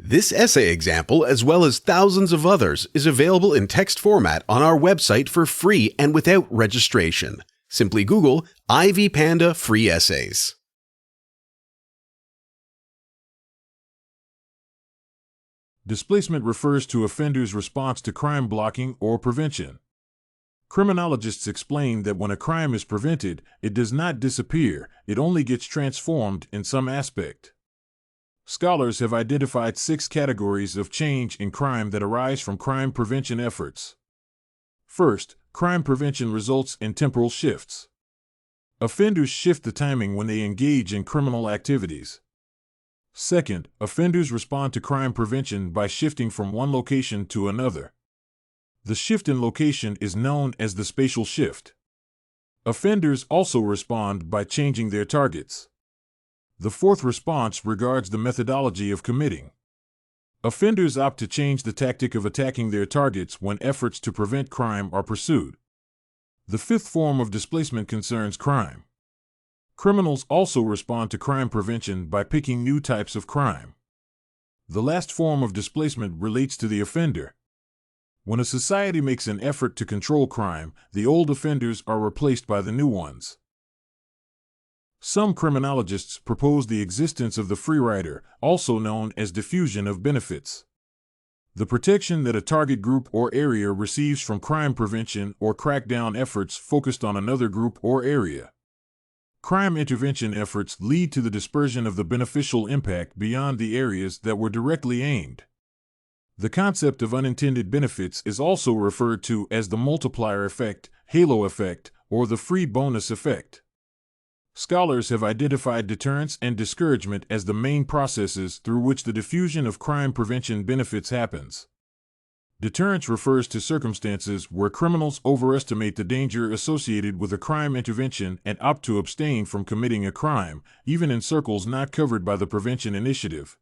This essay example, as well as thousands of others, is available in text format on our website for free and without registration. Simply Google Ivy Panda Free Essays. Displacement refers to offenders' response to crime blocking or prevention. Criminologists explain that when a crime is prevented, it does not disappear, it only gets transformed in some aspect. Scholars have identified 6 categories of change in crime that arise from crime prevention efforts. First, crime prevention results in temporal shifts. Offenders shift the timing when they engage in criminal activities. Second, offenders respond to crime prevention by shifting from one location to another. The shift in location is known as the spatial shift. Offenders also respond by changing their targets. The fourth response regards the methodology of committing. Offenders opt to change the tactic of attacking their targets when efforts to prevent crime are pursued. The fifth form of displacement concerns crime. Criminals also respond to crime prevention by picking new types of crime. The last form of displacement relates to the offender. When a society makes an effort to control crime, the old offenders are replaced by the new ones. Some criminologists propose the existence of the free rider, also known as diffusion of benefits. The protection that a target group or area receives from crime prevention or crackdown efforts focused on another group or area. Crime intervention efforts lead to the dispersion of the beneficial impact beyond the areas that were directly aimed. The concept of unintended benefits is also referred to as the multiplier effect, halo effect, or the free bonus effect. Scholars have identified deterrence and discouragement as the main processes through which the diffusion of crime prevention benefits happens. Deterrence refers to circumstances where criminals overestimate the danger associated with a crime intervention and opt to abstain from committing a crime, even in circles not covered by the prevention initiative.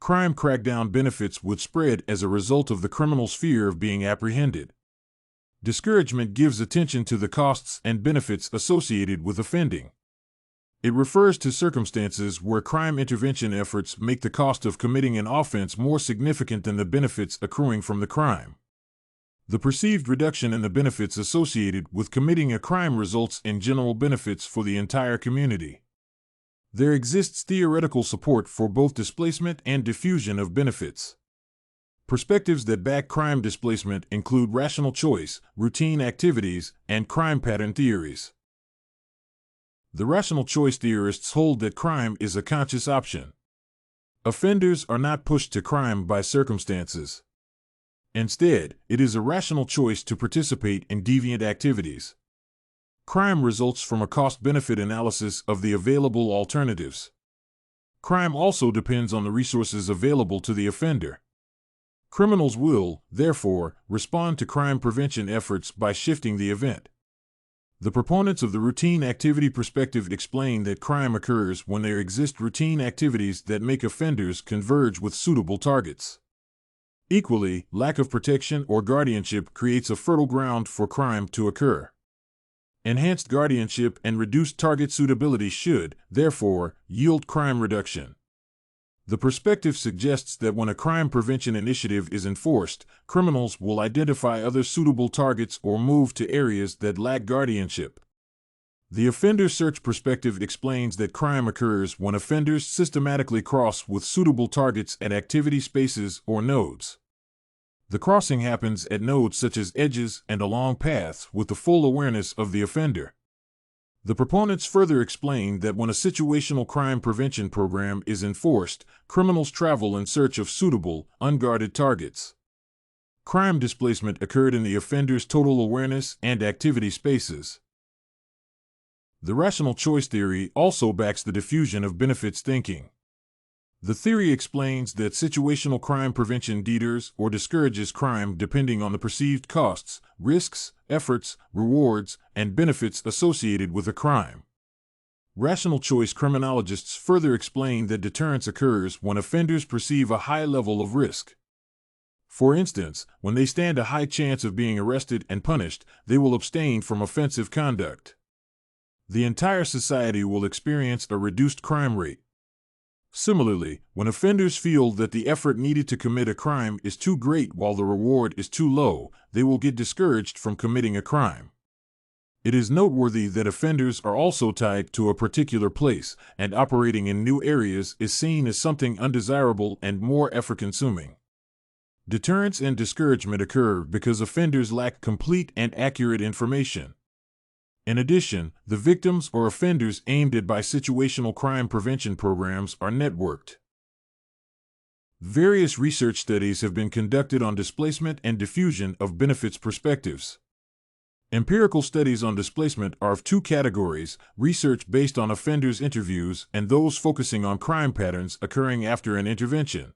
Crime crackdown benefits would spread as a result of the criminal's fear of being apprehended. Discouragement gives attention to the costs and benefits associated with offending. It refers to circumstances where crime intervention efforts make the cost of committing an offense more significant than the benefits accruing from the crime. The perceived reduction in the benefits associated with committing a crime results in general benefits for the entire community. There exists theoretical support for both displacement and diffusion of benefits. Perspectives that back crime displacement include rational choice, routine activities, and crime pattern theories. The rational choice theorists hold that crime is a conscious option. Offenders are not pushed to crime by circumstances. Instead, it is a rational choice to participate in deviant activities. Crime results from a cost-benefit analysis of the available alternatives. Crime also depends on the resources available to the offender. Criminals will, therefore, respond to crime prevention efforts by shifting the event. The proponents of the routine activity perspective explain that crime occurs when there exist routine activities that make offenders converge with suitable targets. Equally, lack of protection or guardianship creates a fertile ground for crime to occur. Enhanced guardianship and reduced target suitability should, therefore, yield crime reduction. The perspective suggests that when a crime prevention initiative is enforced, criminals will identify other suitable targets or move to areas that lack guardianship. The offender search perspective explains that crime occurs when offenders systematically cross with suitable targets at activity spaces or nodes. The crossing happens at nodes such as edges and along paths with the full awareness of the offender. The proponents further explain that when a situational crime prevention program is enforced, criminals travel in search of suitable, unguarded targets. Crime displacement occurred in the offender's total awareness and activity spaces. The rational choice theory also backs the diffusion of benefits thinking. The theory explains that situational crime prevention deters or discourages crime depending on the perceived costs, risks, efforts, rewards, and benefits associated with a crime. Rational choice criminologists further explain that deterrence occurs when offenders perceive a high level of risk. For instance, when they stand a high chance of being arrested and punished, they will abstain from offensive conduct. The entire society will experience a reduced crime rate. Similarly, when offenders feel that the effort needed to commit a crime is too great while the reward is too low, they will get discouraged from committing a crime. It is noteworthy that offenders are also tied to a particular place, and operating in new areas is seen as something undesirable and more effort-consuming. Deterrence and discouragement occur because offenders lack complete and accurate information. In addition, the victims or offenders aimed at by situational crime prevention programs are networked. Various research studies have been conducted on displacement and diffusion of benefits perspectives. Empirical studies on displacement are of two categories: research based on offenders' interviews and those focusing on crime patterns occurring after an intervention.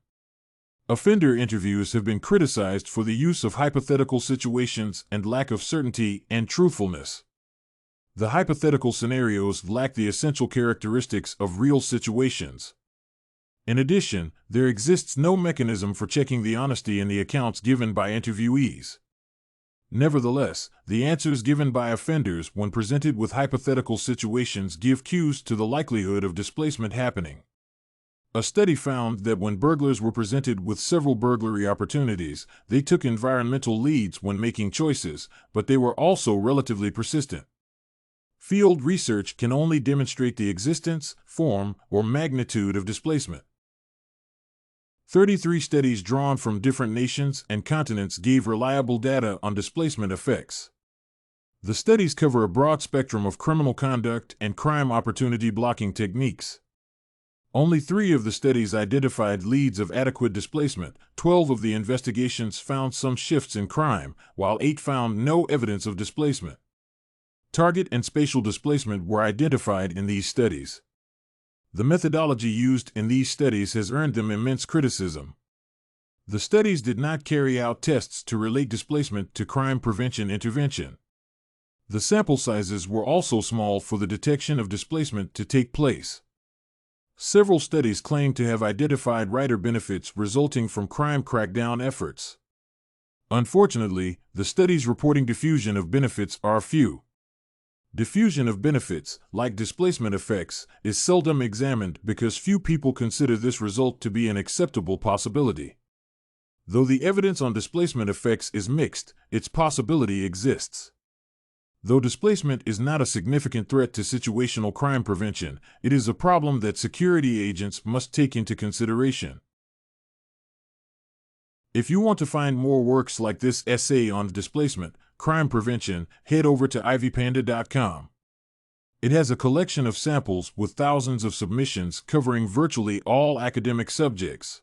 Offender interviews have been criticized for the use of hypothetical situations and lack of certainty and truthfulness. The hypothetical scenarios lack the essential characteristics of real situations. In addition, there exists no mechanism for checking the honesty in the accounts given by interviewees. Nevertheless, the answers given by offenders when presented with hypothetical situations give cues to the likelihood of displacement happening. A study found that when burglars were presented with several burglary opportunities, they took environmental leads when making choices, but they were also relatively persistent. Field research can only demonstrate the existence, form, or magnitude of displacement. 33 studies drawn from different nations and continents gave reliable data on displacement effects. The studies cover a broad spectrum of criminal conduct and crime opportunity blocking techniques. Only 3 of the studies identified leads of adequate displacement. 12 of the investigations found some shifts in crime, while 8 found no evidence of displacement. Target and spatial displacement were identified in these studies. The methodology used in these studies has earned them immense criticism. The studies did not carry out tests to relate displacement to crime prevention intervention. The sample sizes were also small for the detection of displacement to take place. Several studies claim to have identified rider benefits resulting from crime crackdown efforts. Unfortunately, the studies reporting diffusion of benefits are few. Diffusion of benefits, like displacement effects, is seldom examined because few people consider this result to be an acceptable possibility. Though the evidence on displacement effects is mixed, its possibility exists. Though displacement is not a significant threat to situational crime prevention, it is a problem that security agents must take into consideration. If you want to find more works like this essay on displacement, crime prevention, head over to ivypanda.com. It has a collection of samples with thousands of submissions covering virtually all academic subjects.